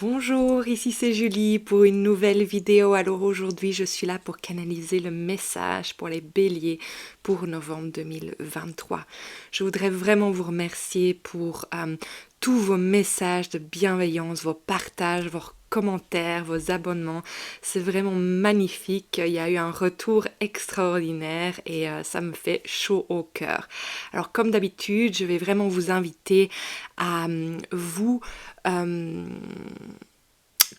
Bonjour, ici c'est Julie pour une nouvelle vidéo. Alors aujourd'hui, je suis là pour canaliser le message pour les béliers pour novembre 2023. Je voudrais vraiment vous remercier pour tous vos messages de bienveillance, vos partages, vos commentaires, vos abonnements. C'est vraiment magnifique. Il y a eu un retour extraordinaire et ça me fait chaud au cœur. Alors comme d'habitude, je vais vraiment vous inviter à vous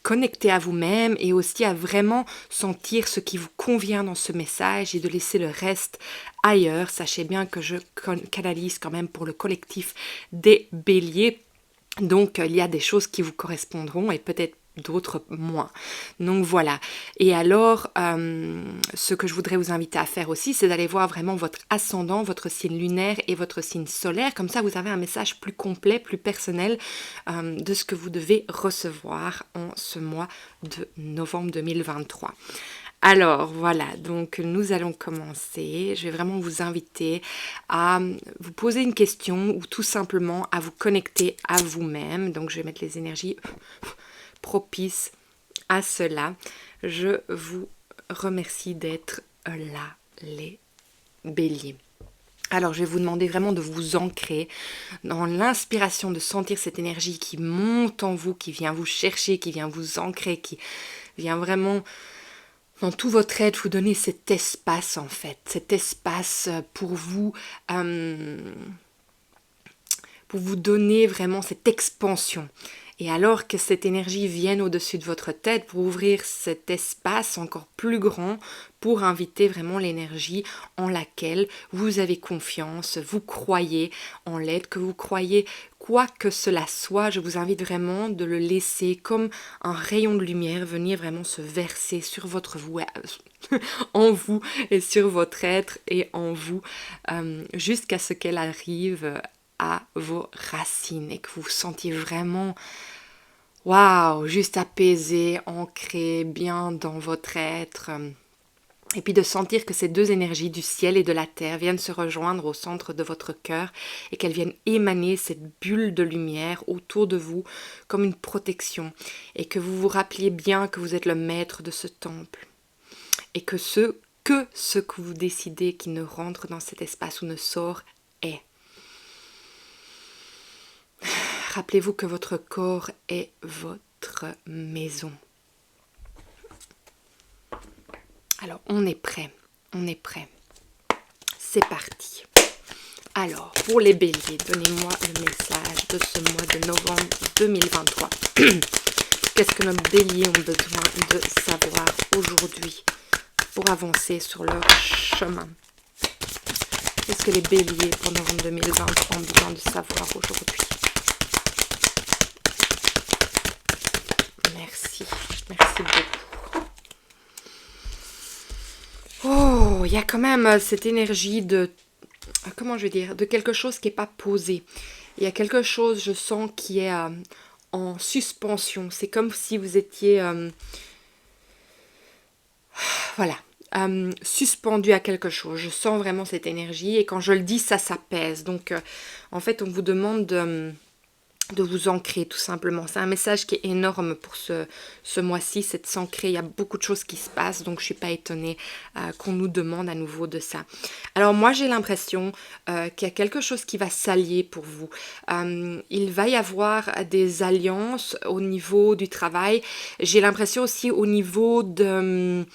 connecter à vous-même et aussi à vraiment sentir ce qui vous convient dans ce message et de laisser le reste ailleurs. Sachez bien que je canalise quand même pour le collectif des béliers. Donc il y a des choses qui vous correspondront et peut-être d'autres moins. Donc voilà. Et alors, ce que je voudrais vous inviter à faire aussi, c'est d'aller voir vraiment votre ascendant, votre signe lunaire et votre signe solaire. Comme ça, vous avez un message plus complet, plus personnel de ce que vous devez recevoir en ce mois de novembre 2023. Alors voilà, donc nous allons commencer. Je vais vraiment vous inviter à vous poser une question ou tout simplement à vous connecter à vous-même. Donc je vais mettre les énergies propices à cela. Je vous remercie d'être là, les béliers. Alors, je vais vous demander vraiment de vous ancrer dans l'inspiration, de sentir cette énergie qui monte en vous, qui vient vous chercher, qui vient vous ancrer, qui vient vraiment dans tout votre être vous donner cet espace en fait, cet espace pour vous donner vraiment cette expansion. Et alors que cette énergie vienne au-dessus de votre tête pour ouvrir cet espace encore plus grand pour inviter vraiment l'énergie en laquelle vous avez confiance, vous croyez en l'aide, que vous croyez quoi que cela soit, je vous invite vraiment de le laisser comme un rayon de lumière venir vraiment se verser sur votre vous, en vous et sur votre être et en vous jusqu'à ce qu'elle arrive à vos racines et que vous vous sentiez vraiment waouh, juste apaisé, ancré bien dans votre être. Et puis de sentir que ces deux énergies du ciel et de la terre viennent se rejoindre au centre de votre cœur et qu'elles viennent émaner cette bulle de lumière autour de vous comme une protection. Et que vous vous rappeliez bien que vous êtes le maître de ce temple. Et que ce que vous décidez qui ne rentre dans cet espace ou ne sort est. Rappelez-vous que votre corps est votre maison. Alors, on est prêt. C'est parti. Alors, pour les béliers, donnez-moi le message de ce mois de novembre 2023. Qu'est-ce que nos béliers ont besoin de savoir aujourd'hui pour avancer sur leur chemin? Qu'est-ce que les béliers pour novembre 2023 ont besoin de savoir aujourd'hui? Merci beaucoup. Oh, il y a quand même cette énergie de, comment je vais dire, de quelque chose qui n'est pas posé. Il y a quelque chose, je sens, qui est en suspension. C'est comme si vous étiez, voilà, suspendu à quelque chose. Je sens vraiment cette énergie et quand je le dis, ça s'apaise. Donc, en fait, on vous demande de vous ancrer tout simplement. C'est un message qui est énorme pour ce mois-ci, c'est de s'ancrer. Il y a beaucoup de choses qui se passent, donc je ne suis pas étonnée qu'on nous demande à nouveau de ça. Alors moi j'ai l'impression qu'il y a quelque chose qui va s'allier pour vous. Il va y avoir des alliances au niveau du travail. J'ai l'impression aussi au niveau de...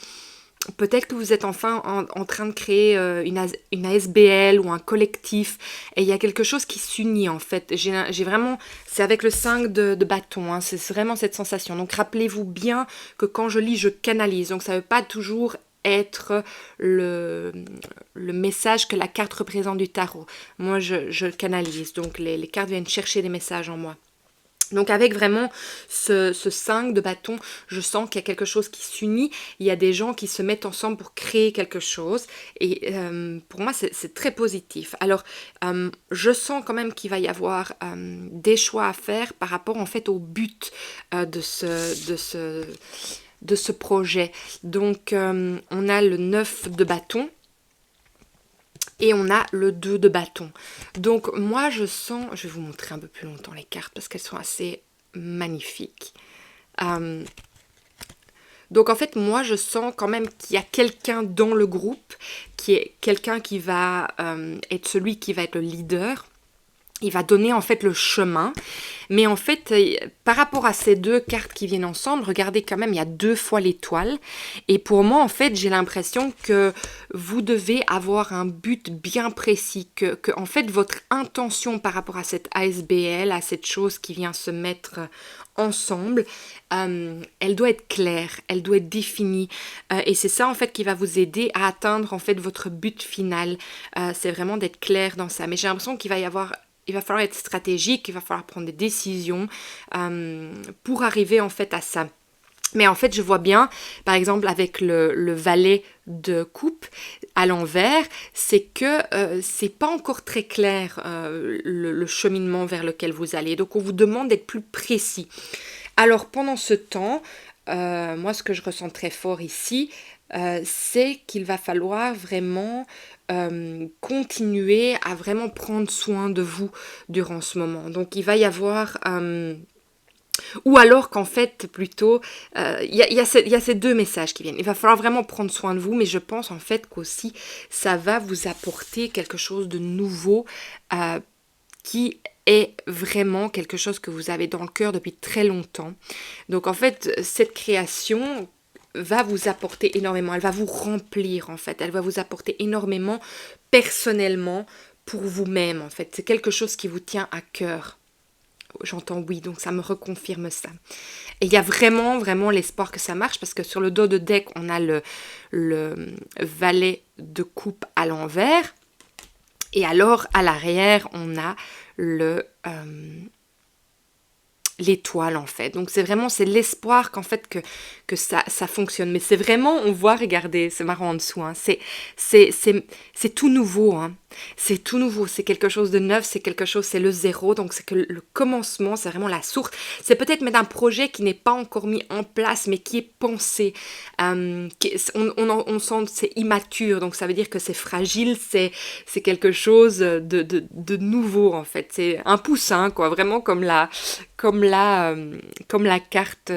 Peut-être que vous êtes enfin en train de créer une ASBL ou un collectif et il y a quelque chose qui s'unit en fait. J'ai vraiment, c'est avec le 5 de bâton, hein, c'est vraiment cette sensation. Donc rappelez-vous bien que quand je lis, je canalise. Donc ça ne veut pas toujours être le message que la carte représente du tarot. Moi je canalise, donc les cartes viennent chercher des messages en moi. Donc avec vraiment ce 5 de bâton, je sens qu'il y a quelque chose qui s'unit, il y a des gens qui se mettent ensemble pour créer quelque chose et pour moi c'est très positif. Alors je sens quand même qu'il va y avoir des choix à faire par rapport en fait au but de ce projet. Donc on a le 9 de bâton. Et on a le 2 de bâton. Donc moi je sens, je vais vous montrer un peu plus longtemps les cartes parce qu'elles sont assez magnifiques. Euh, donc en fait, moi, je sens quand même qu'il y a quelqu'un dans le groupe, qui est quelqu'un qui va être celui qui va être le leader. Il va donner en fait le chemin. Mais en fait, par rapport à ces deux cartes qui viennent ensemble, regardez quand même, il y a 2 fois l'étoile. Et pour moi, en fait, j'ai l'impression que vous devez avoir un but bien précis. Que en fait, votre intention par rapport à cette ASBL, à cette chose qui vient se mettre ensemble, elle doit être claire, elle doit être définie. Et c'est ça, en fait, qui va vous aider à atteindre, en fait, votre but final. C'est vraiment d'être clair dans ça. Mais j'ai l'impression qu'il va y avoir... Il va falloir être stratégique, il va falloir prendre des décisions pour arriver en fait à ça. Mais en fait, je vois bien, par exemple, avec le valet de coupe à l'envers, c'est que c'est pas encore très clair le cheminement vers lequel vous allez. Donc, on vous demande d'être plus précis. Alors, pendant ce temps, moi, ce que je ressens très fort ici, c'est qu'il va falloir vraiment continuer à vraiment prendre soin de vous durant ce moment. Donc il va y avoir... ou alors qu'en fait, plutôt, il y a ces 2 messages qui viennent. Il va falloir vraiment prendre soin de vous, mais je pense en fait qu'aussi, ça va vous apporter quelque chose de nouveau qui est vraiment quelque chose que vous avez dans le cœur depuis très longtemps. Donc en fait, cette création va vous apporter énormément, elle va vous remplir en fait, elle va vous apporter énormément personnellement pour vous-même en fait. C'est quelque chose qui vous tient à cœur. J'entends oui, donc ça me reconfirme ça. Et il y a vraiment, vraiment l'espoir que ça marche parce que sur le dos de deck, on a le valet de coupe à l'envers. Et alors, à l'arrière, on a l'étoile en fait. Donc c'est vraiment, c'est l'espoir qu'en fait que ça fonctionne. Mais c'est vraiment, on voit, regardez, c'est marrant en dessous, hein, c'est tout nouveau, hein. C'est tout nouveau, c'est quelque chose de neuf, c'est quelque chose, c'est le zéro, donc c'est que le commencement, c'est vraiment la source. C'est peut-être même un projet qui n'est pas encore mis en place, mais qui est pensé. On sent que c'est immature, donc ça veut dire que c'est fragile, c'est quelque chose de nouveau en fait. C'est un poussin, quoi, vraiment comme la carte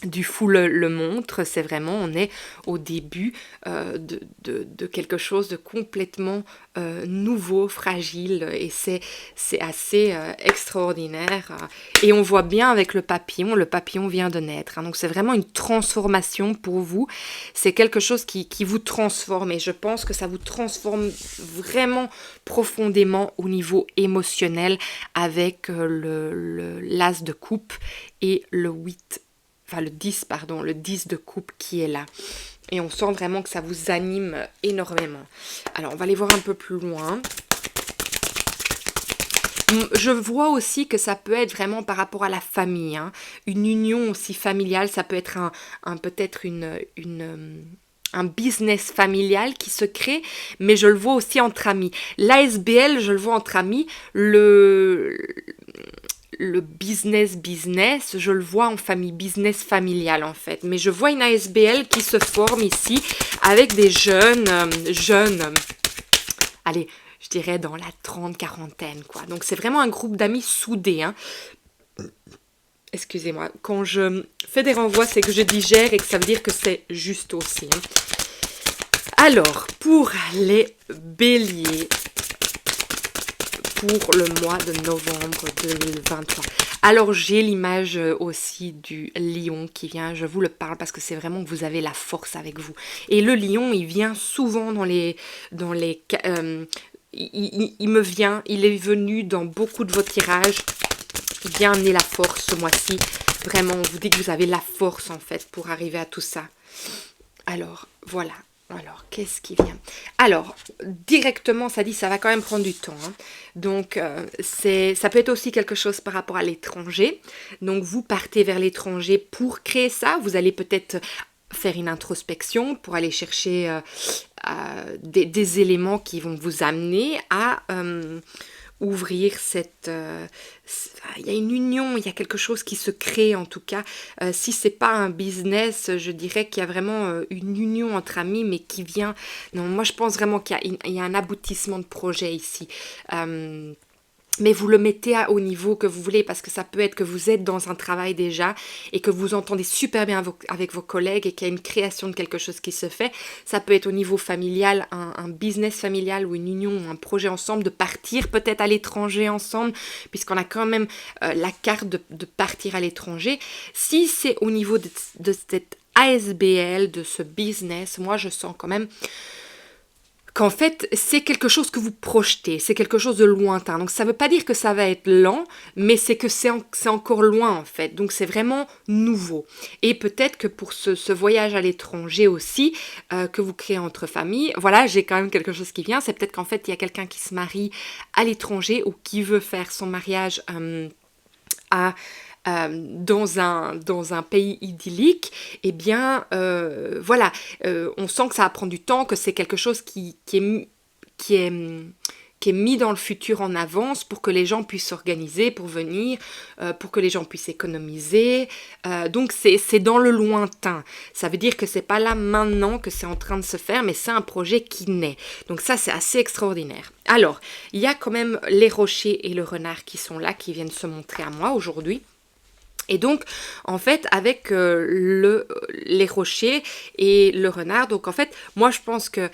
du fou le montre, c'est vraiment, on est au début de quelque chose de complètement nouveau, fragile, et c'est assez extraordinaire. Et on voit bien avec le papillon vient de naître, hein, donc c'est vraiment une transformation pour vous, c'est quelque chose qui vous transforme, et je pense que ça vous transforme vraiment profondément au niveau émotionnel avec l'as de coupe et le 10 de coupe qui est là. Et on sent vraiment que ça vous anime énormément. Alors, on va aller voir un peu plus loin. Je vois aussi que ça peut être vraiment par rapport à la famille, hein. Une union aussi familiale, ça peut être peut-être un business familial qui se crée, mais je le vois aussi entre amis. L'ASBL, je le vois entre amis. Le business, je le vois en famille, business familial en fait. Mais je vois une ASBL qui se forme ici avec des jeunes, allez, je dirais dans la 30-40aine, quoi. Donc c'est vraiment un groupe d'amis soudés, hein. Excusez-moi, quand je fais des renvois, c'est que je digère et que ça veut dire que c'est juste aussi, hein. Alors, pour les béliers, pour le mois de novembre 2023. Alors j'ai l'image aussi du lion qui vient, je vous le parle parce que c'est vraiment que vous avez la force avec vous. Et le lion, il vient souvent il est venu dans beaucoup de vos tirages. Il vient amener la force ce mois-ci. Vraiment, on vous dit que vous avez la force en fait pour arriver à tout ça. Alors, voilà. Alors, qu'est-ce qui vient? Alors, directement, ça dit, ça va quand même prendre du temps, hein. Donc, ça peut être aussi quelque chose par rapport à l'étranger. Donc, vous partez vers l'étranger pour créer ça. Vous allez peut-être faire une introspection pour aller chercher des éléments qui vont vous amener à ouvrir il y a une union, il y a quelque chose qui se crée en tout cas. Si c'est pas un business, je dirais qu'il y a vraiment une union entre amis, mais qui vient... Non, moi je pense vraiment qu'il y a un aboutissement de projet ici. mais vous le mettez au niveau que vous voulez, parce que ça peut être que vous êtes dans un travail déjà et que vous entendez super bien avec vos collègues et qu'il y a une création de quelque chose qui se fait. Ça peut être au niveau familial, un business familial ou une union ou un projet ensemble, de partir peut-être à l'étranger ensemble, puisqu'on a quand même la carte de partir à l'étranger. Si c'est au niveau de cette ASBL, de ce business, moi je sens quand même qu'en fait, c'est quelque chose que vous projetez, c'est quelque chose de lointain. Donc ça ne veut pas dire que ça va être lent, mais c'est que c'est encore loin en fait. Donc c'est vraiment nouveau. Et peut-être que pour ce voyage à l'étranger aussi, que vous créez entre familles, voilà, j'ai quand même quelque chose qui vient. C'est peut-être qu'en fait, il y a quelqu'un qui se marie à l'étranger ou qui veut faire son mariage à dans un pays idyllique, eh bien, voilà, on sent que ça va prendre du temps, que c'est quelque chose qui est, qui est mis dans le futur en avance pour que les gens puissent s'organiser pour venir, pour que les gens puissent économiser. Donc c'est dans le lointain. Ça veut dire que c'est pas là maintenant que c'est en train de se faire, mais c'est un projet qui naît. Donc ça, c'est assez extraordinaire. Alors, il y a quand même les rochers et le renard qui sont là, qui viennent se montrer à moi aujourd'hui. Et donc, en fait, avec les rochers et le renard, donc en fait, moi je pense que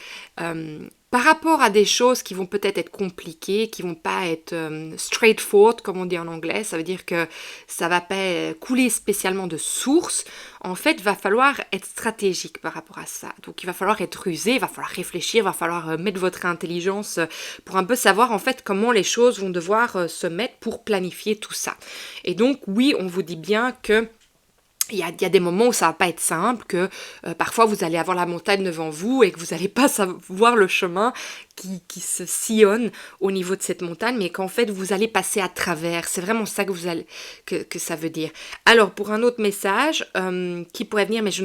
par rapport à des choses qui vont peut-être être compliquées, qui vont pas être straightforward, comme on dit en anglais, ça veut dire que ça va pas couler spécialement de source, en fait, va falloir être stratégique par rapport à ça. Donc, il va falloir être rusé, il va falloir réfléchir, il va falloir mettre votre intelligence pour un peu savoir en fait comment les choses vont devoir se mettre pour planifier tout ça. Et donc, oui, on vous dit bien que il y a des moments où ça va pas être simple, que parfois vous allez avoir la montagne devant vous et que vous n'allez pas savoir le chemin qui se sillonne au niveau de cette montagne, mais qu'en fait vous allez passer à travers. C'est vraiment ça que ça veut dire. Alors pour un autre message qui pourrait venir, mais je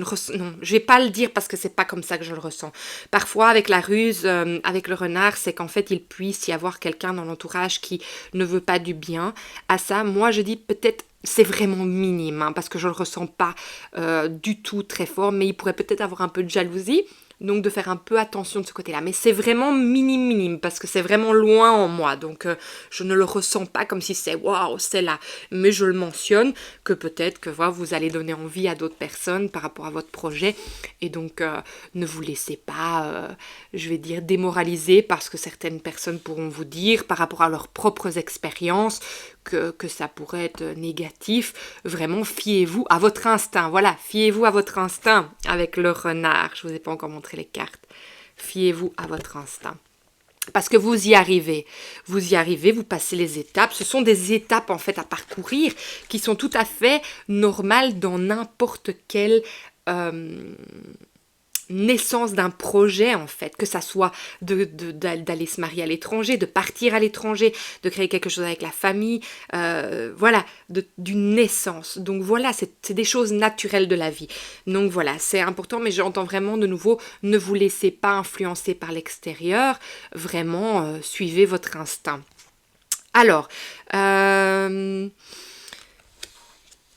vais pas le dire parce que c'est pas comme ça que je le ressens. Parfois avec la ruse, avec le renard, c'est qu'en fait il puisse y avoir quelqu'un dans l'entourage qui ne veut pas du bien à ça. Moi je dis peut-être c'est vraiment minime, hein, parce que je ne le ressens pas du tout très fort, mais il pourrait peut-être avoir un peu de jalousie, donc de faire un peu attention de ce côté-là. Mais c'est vraiment minime, parce que c'est vraiment loin en moi, donc je ne le ressens pas comme si c'est waouh, c'est là. Mais je le mentionne, que peut-être que voilà, vous allez donner envie à d'autres personnes par rapport à votre projet, et donc ne vous laissez pas, je vais dire, démoraliser, parce que certaines personnes pourront vous dire, par rapport à leurs propres expériences, que ça pourrait être négatif. Vraiment, fiez-vous à votre instinct. Voilà, fiez-vous à votre instinct avec le renard. Je vous ai pas encore montré les cartes. Fiez-vous à votre instinct. Parce que vous y arrivez, vous passez les étapes. Ce sont des étapes en fait à parcourir qui sont tout à fait normales dans n'importe quel naissance d'un projet en fait, que ça soit d'aller se marier à l'étranger, de partir à l'étranger, de créer quelque chose avec la famille, voilà, d'une naissance. Donc voilà, c'est des choses naturelles de la vie. Donc voilà, c'est important, mais j'entends vraiment de nouveau, ne vous laissez pas influencer par l'extérieur, vraiment suivez votre instinct. Alors,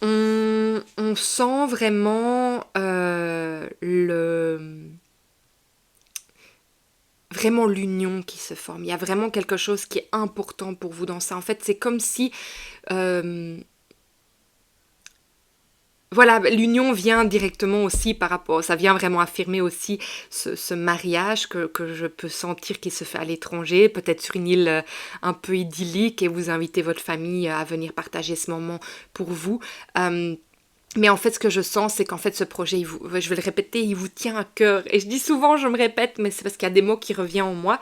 on sent vraiment vraiment l'union qui se forme. Il y a vraiment quelque chose qui est important pour vous dans ça. En fait, c'est comme si voilà, l'union vient directement aussi par rapport, ça vient vraiment affirmer aussi ce mariage que je peux sentir qui se fait à l'étranger, peut-être sur une île un peu idyllique, et vous invitez votre famille à venir partager ce moment pour vous. Mais en fait, ce que je sens, c'est qu'en fait, ce projet, je vais le répéter, il vous tient à cœur. Et je dis souvent, je me répète, mais c'est parce qu'il y a des mots qui reviennent en moi.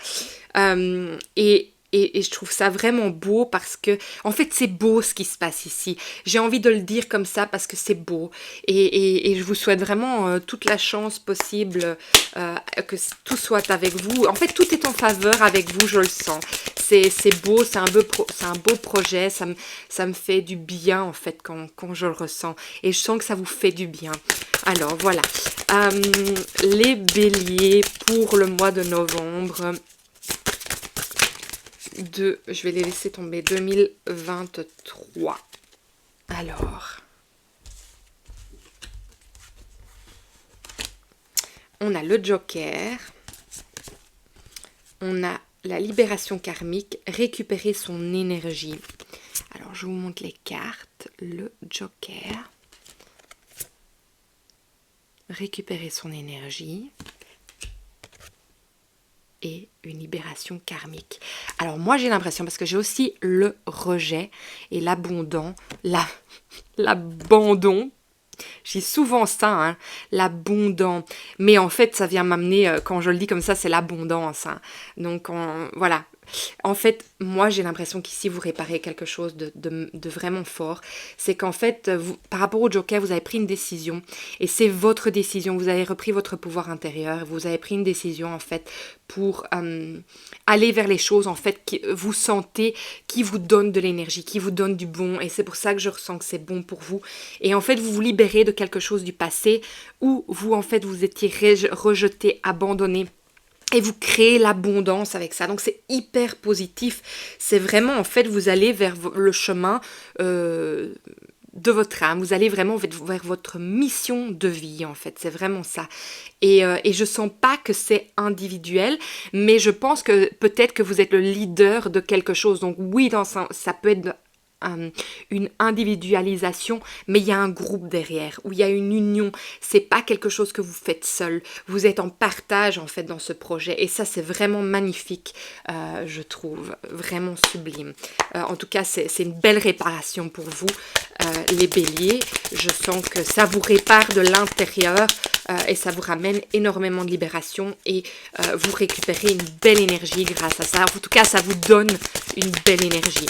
Et je trouve ça vraiment beau parce que, en fait, c'est beau ce qui se passe ici. J'ai envie de le dire comme ça parce que c'est beau. Et je vous souhaite vraiment toute la chance possible, que tout soit avec vous. En fait, tout est en faveur avec vous, je le sens. C'est beau, c'est un beau projet. Ça me fait du bien, en fait, quand je le ressens. Et je sens que ça vous fait du bien. Alors, voilà. Les béliers pour le mois de novembre. Je vais les laisser tomber, 2023. Alors, on a le Joker, on a la libération karmique, récupérer son énergie. Alors, je vous montre les cartes. Le Joker. Récupérer son énergie. Et une libération karmique. Alors, moi, j'ai l'impression, parce que j'ai aussi le rejet et l'abandon. L'abandon. J'ai souvent ça, hein, l'abondant. Mais en fait, ça vient m'amener, quand je le dis comme ça, c'est l'abondance. Hein. Donc, voilà. En fait, moi, j'ai l'impression qu'ici, vous réparez quelque chose de vraiment fort. C'est qu'en fait, par rapport au Joker, vous avez pris une décision. Et c'est votre décision. Vous avez repris votre pouvoir intérieur. Vous avez pris une décision, en fait, pour aller vers les choses, en fait, que vous sentez, qui vous donnent de l'énergie, qui vous donnent du bon. Et c'est pour ça que je ressens que c'est bon pour vous. Et en fait, vous vous libérez de quelque chose du passé où vous, en fait, vous étiez rejeté, abandonné. Et vous créez l'abondance avec ça. Donc c'est hyper positif. C'est vraiment, en fait, vous allez vers le chemin de votre âme. Vous allez vraiment vers votre mission de vie, en fait. C'est vraiment ça. Et je sens pas que c'est individuel, mais je pense que peut-être que vous êtes le leader de quelque chose. Donc oui, ça peut être une individualisation, mais il y a un groupe derrière, où il y a une union. C'est pas quelque chose que vous faites seul. Vous êtes en partage, en fait, dans ce projet. Et ça, c'est vraiment magnifique, je trouve. Vraiment sublime. En tout cas, c'est une belle réparation pour vous, les béliers. Je sens que ça vous répare de l'intérieur et ça vous ramène énormément de libération et vous récupérez une belle énergie grâce à ça. En tout cas, ça vous donne une belle énergie.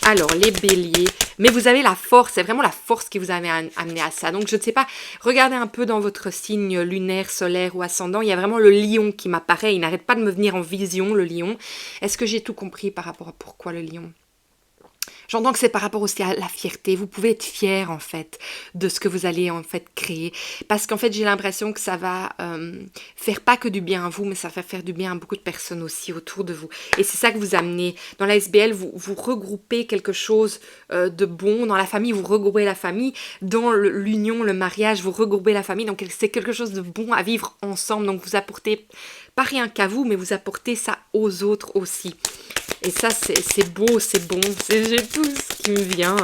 Alors, les béliers, mais vous avez la force, c'est vraiment la force qui vous a amené à ça. Donc, je ne sais pas, regardez un peu dans votre signe lunaire, solaire ou ascendant, il y a vraiment le lion qui m'apparaît, il n'arrête pas de me venir en vision, le lion. Est-ce que j'ai tout compris par rapport à pourquoi le lion ? J'entends que c'est par rapport aussi à la fierté. Vous pouvez être fier, en fait, de ce que vous allez, en fait, créer. Parce qu'en fait, j'ai l'impression que ça va faire pas que du bien à vous, mais ça va faire du bien à beaucoup de personnes aussi autour de vous. Et c'est ça que vous amenez. Dans la SBL, vous regroupez quelque chose de bon. Dans la famille, vous regroupez la famille. Dans l'union, le mariage, vous regroupez la famille. Donc, c'est quelque chose de bon à vivre ensemble. Donc, vous apportez, pas rien qu'à vous, mais vous apportez ça aux autres aussi. Et ça, c'est beau, c'est bon, j'ai tout ce qui me vient.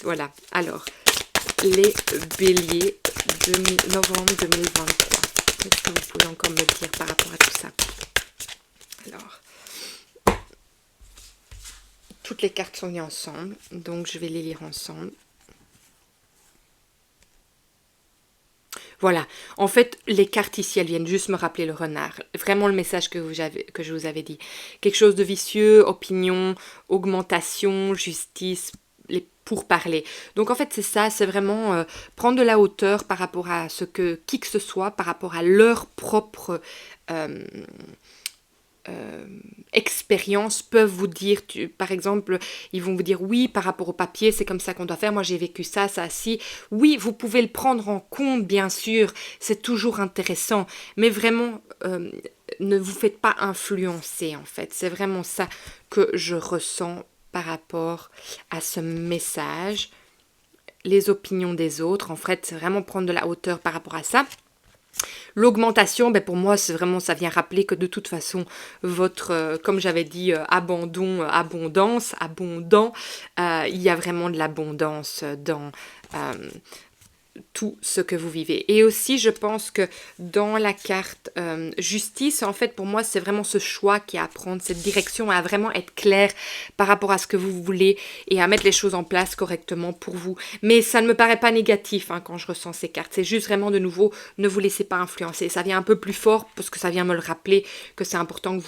Voilà. Alors, les béliers, novembre 2023. Qu'est-ce que vous pouvez encore me dire par rapport à tout ça? Alors, toutes les cartes sont liées ensemble, donc je vais les lire ensemble. Voilà, en fait, les cartes ici, elles viennent juste me rappeler le renard. Vraiment le message que je vous avais dit. Quelque chose de vicieux, opinion, augmentation, justice, les pourparlers. Donc en fait, c'est ça, c'est vraiment prendre de la hauteur par rapport à ce que qui que ce soit, par rapport à leur propre expérience peuvent vous dire, par exemple, ils vont vous dire oui, par rapport au papier, c'est comme ça qu'on doit faire, moi j'ai vécu ça, ça, si. Oui, vous pouvez le prendre en compte, bien sûr, c'est toujours intéressant, mais vraiment, ne vous faites pas influencer, en fait. C'est vraiment ça que je ressens par rapport à ce message. Les opinions des autres, en fait, c'est vraiment prendre de la hauteur par rapport à ça. L'augmentation, ben pour moi, c'est vraiment, ça vient rappeler que de toute façon, votre, comme j'avais dit, abondance, abondant, il y a vraiment de l'abondance dans tout ce que vous vivez. Et aussi, je pense que dans la carte justice, en fait, pour moi, c'est vraiment ce choix qui est à prendre, cette direction à vraiment être clair par rapport à ce que vous voulez et à mettre les choses en place correctement pour vous. Mais ça ne me paraît pas négatif quand je ressens ces cartes. C'est juste vraiment, de nouveau, ne vous laissez pas influencer. Ça vient un peu plus fort parce que ça vient me le rappeler que c'est important que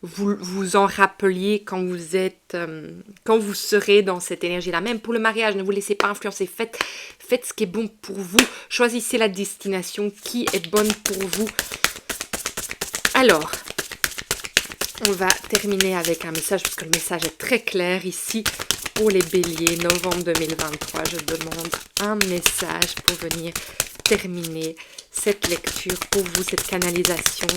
vous en rappeliez quand vous êtes, quand vous serez dans cette énergie-là. Même pour le mariage, ne vous laissez pas influencer. Faites ce qui est bon pour vous. Choisissez la destination qui est bonne pour vous. Alors, on va terminer avec un message, parce que le message est très clair ici pour les béliers, novembre 2023. Je demande un message pour venir terminer cette lecture pour vous, cette canalisation.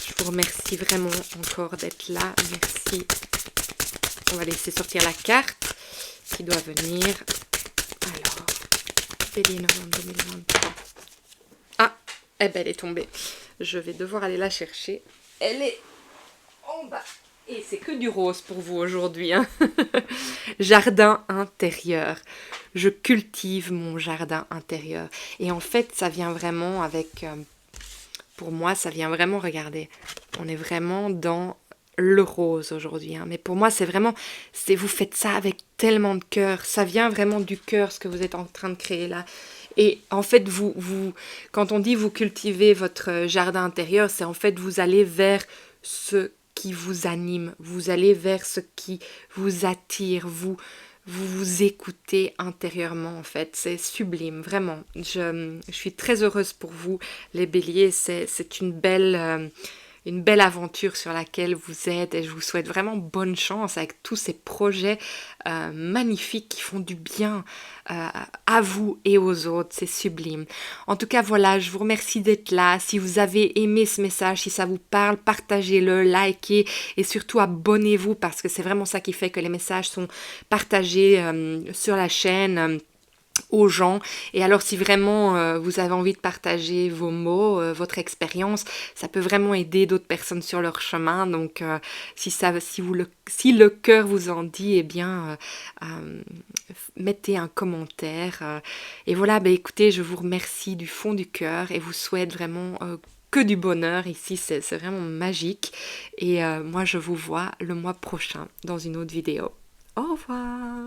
Je vous remercie vraiment encore d'être là. Merci. On va laisser sortir la carte qui doit venir. Alors, bélier, novembre 2023. Ah, eh ben elle est tombée. Je vais devoir aller la chercher. Elle est Bon bah, et c'est que du rose pour vous aujourd'hui, hein. Jardin intérieur. Je cultive mon jardin intérieur. Et en fait, ça vient vraiment avec... pour moi, ça vient vraiment, regardez, on est vraiment dans le rose aujourd'hui, hein. Mais pour moi, c'est vraiment... vous faites ça avec tellement de cœur. Ça vient vraiment du cœur, ce que vous êtes en train de créer là. Et en fait, quand on dit vous cultivez votre jardin intérieur, c'est en fait vous allez vers ce qui vous anime, vous allez vers ce qui vous attire, vous écoutez intérieurement en fait, c'est sublime, vraiment. Je suis très heureuse pour vous, les béliers, c'est une belle aventure sur laquelle vous êtes et je vous souhaite vraiment bonne chance avec tous ces projets magnifiques qui font du bien à vous et aux autres, c'est sublime. En tout cas, voilà, je vous remercie d'être là. Si vous avez aimé ce message, si ça vous parle, partagez-le, likez et surtout abonnez-vous parce que c'est vraiment ça qui fait que les messages sont partagés sur la chaîne. Aux gens. Et alors si vraiment vous avez envie de partager vos mots, votre expérience, ça peut vraiment aider d'autres personnes sur leur chemin. Donc si le cœur vous en dit, eh bien mettez un commentaire. Et voilà, bah, écoutez, je vous remercie du fond du cœur et vous souhaite vraiment que du bonheur. Ici, c'est vraiment magique. Et moi, je vous vois le mois prochain dans une autre vidéo. Au revoir!